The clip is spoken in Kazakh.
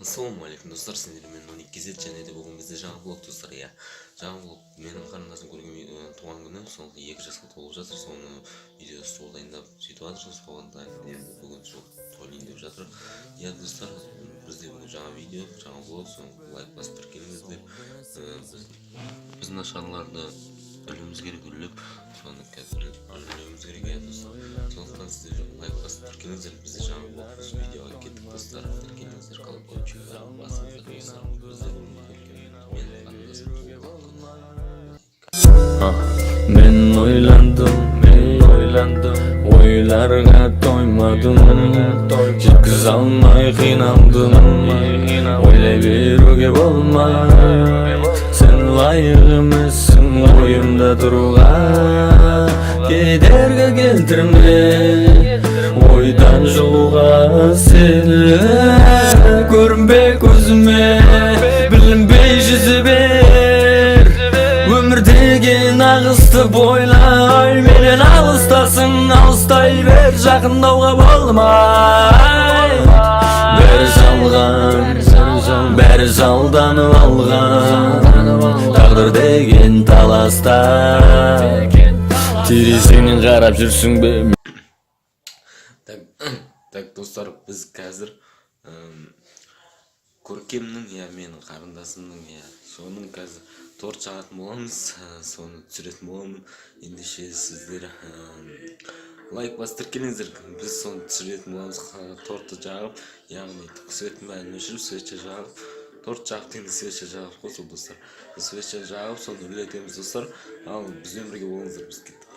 Ассалаумағалейкум достар, сендермен 12 және де бүгін бізде жаңа блог достар. Жаңа блог менің қарындасым көрген туған күні, сол 2 жасқа толып жатыр. Соны видеосы сол дайындап сөйтіп жатыр. Соған енді бүгін сол тойлайын деп жатыр. Достар, бізде бүгін жаңа видео, жаңа блог, соны лайк басып тіркеліңіздер. Біздің нашарларды үліміз керек, үліп, соны қазір үліміз керек достар. Сондықтан сіздер лайк басып тіркеліңіздер. Бізде жаңа блог видеоға кеттік достар. Тіркеліңіздер, колокольчикті басыңыздар достар. Бізде мен қарындасым туылған күні. Men oylandım, oylarga toymadım, жеткизе almay qiynaldım, oylay beruge bolmay, sen layık emassin oyumda turuga, kederge keltirme, oydan juluga seni, görünbey gözüme, bilinbey yüzüme. Ömür degen ağızdı boylay, menen alıstasın, alыстay ber, жақындауға болмай. Бәрі жалданып алған, тағдыр деген таласта, терезеңнен қарап жүрсің бе? Так достар, біз қазір көркемнің менің қарындасымның соның қазір торт жағатын боламыз, соны түсіретін боламын. Ендеше сіздер лайк басып тіркеліңіздер, біз соны түсіретін боламыз. Тортты жағып, яғни светтің бәрін өшіріп, свеча жағып, торт жағып деген свеча жағып қосып достар. Свеча жағып, соны үлетеміз достар. Ал бізбен бірге болыңыздар, біз кеттік.